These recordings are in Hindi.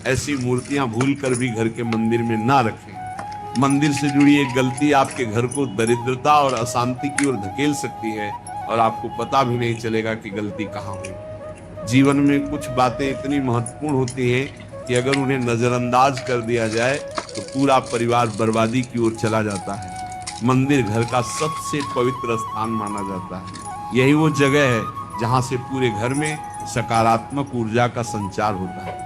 ऐसी मूर्तियां भूल कर भी घर के मंदिर में ना रखें। मंदिर से जुड़ी एक गलती आपके घर को दरिद्रता और अशांति की ओर धकेल सकती है और आपको पता भी नहीं चलेगा कि गलती कहाँ हुई। जीवन में कुछ बातें इतनी महत्वपूर्ण होती हैं कि अगर उन्हें नजरअंदाज कर दिया जाए तो पूरा परिवार बर्बादी की ओर चला जाता है। मंदिर घर का सबसे पवित्र स्थान माना जाता है। यही वो जगह है जहां से पूरे घर में सकारात्मक ऊर्जा का संचार होता है।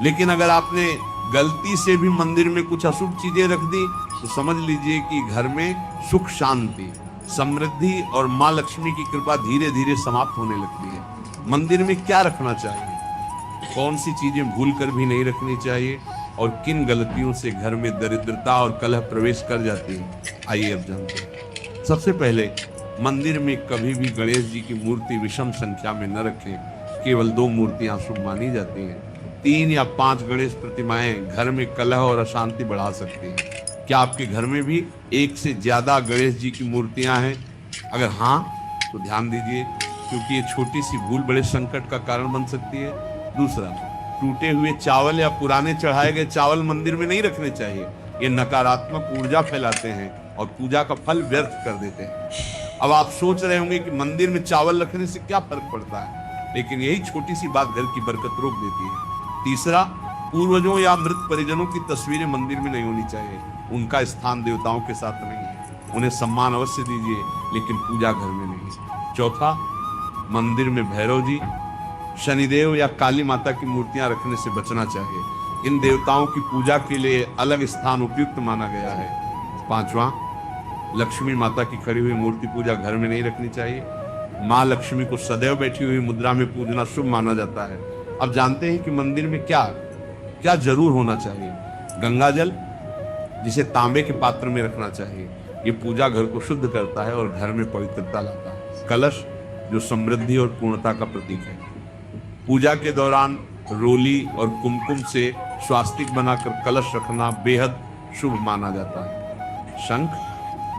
लेकिन अगर आपने गलती से भी मंदिर में कुछ अशुभ चीजें रख दी तो समझ लीजिए कि घर में सुख शांति, समृद्धि और माँ लक्ष्मी की कृपा धीरे धीरे समाप्त होने लगती है। मंदिर में क्या रखना चाहिए, कौन सी चीजें भूल कर भी नहीं रखनी चाहिए और किन गलतियों से घर में दरिद्रता और कलह प्रवेश कर जाती है, आइए अब जानते हैं। सबसे पहले, मंदिर में कभी भी गणेश जी की मूर्ति विषम संख्या में न रखें। केवल 2 मूर्तियां शुभ मानी जाती हैं। 3 या 5 गणेश प्रतिमाएं घर में कलह और अशांति बढ़ा सकती हैं। क्या आपके घर में भी 1 से ज्यादा गणेश जी की मूर्तियां हैं? अगर हाँ तो ध्यान दीजिए, क्योंकि ये छोटी सी भूल बड़े संकट का कारण बन सकती है। दूसरा, टूटे हुए चावल या पुराने चढ़ाए गए चावल मंदिर में नहीं रखने चाहिए। ये नकारात्मक ऊर्जा फैलाते हैं और पूजा का फल व्यर्थ कर देते हैं। अब आप सोच रहे होंगे कि मंदिर में चावल रखने से क्या फर्क पड़ता है, लेकिन यही छोटी सी बात घर की बरकत रोक देती है। तीसरा, पूर्वजों या मृत परिजनों की तस्वीरें मंदिर में नहीं होनी चाहिए। उनका स्थान देवताओं के साथ नहीं है। उन्हें सम्मान अवश्य दीजिए, लेकिन पूजा घर में नहीं। चौथा, मंदिर में भैरव जी, शनिदेव या काली माता की मूर्तियां रखने से बचना चाहिए। इन देवताओं की पूजा के लिए अलग स्थान उपयुक्त माना गया है। पांचवा, लक्ष्मी माता की खड़ी हुई मूर्ति पूजा घर में नहीं रखनी चाहिए। माँ लक्ष्मी को सदैव बैठी हुई मुद्रा में पूजना शुभ माना जाता है। अब जानते हैं कि मंदिर में क्या क्या जरूर होना चाहिए। गंगा जल, जिसे तांबे के पात्र में रखना चाहिए। ये पूजा घर को शुद्ध करता है और घर में पवित्रता लाता है। कलश, जो समृद्धि और पूर्णता का प्रतीक है। पूजा के दौरान रोली और कुमकुम से स्वास्तिक बनाकर कलश रखना बेहद शुभ माना जाता है। शंख,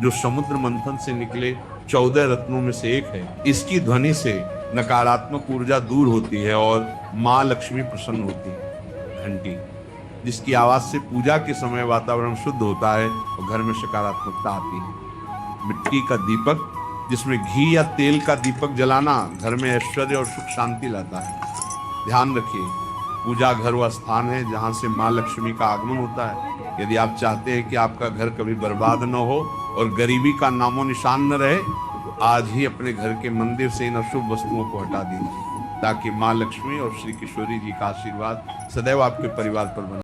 जो समुद्र मंथन से निकले 14 रत्नों में से एक है। इसकी ध्वनि से नकारात्मक ऊर्जा दूर होती है और माँ लक्ष्मी प्रसन्न होती है। घंटी, जिसकी आवाज से पूजा के समय वातावरण शुद्ध होता है और घर में सकारात्मकता आती है। मिट्टी का दीपक, जिसमें घी या तेल का दीपक जलाना घर में ऐश्वर्य और सुख शांति लाता है। ध्यान रखिए, पूजा घर वह स्थान है जहाँ से माँ लक्ष्मी का आगमन होता है। यदि आप चाहते हैं कि आपका घर कभी बर्बाद न हो और गरीबी का नामो निशान न रहे, तो आज ही अपने घर के मंदिर से इन अशुभ वस्तुओं को हटा दीजिए, ताकि माँ लक्ष्मी और श्री किशोरी जी का आशीर्वाद सदैव आपके परिवार पर बना।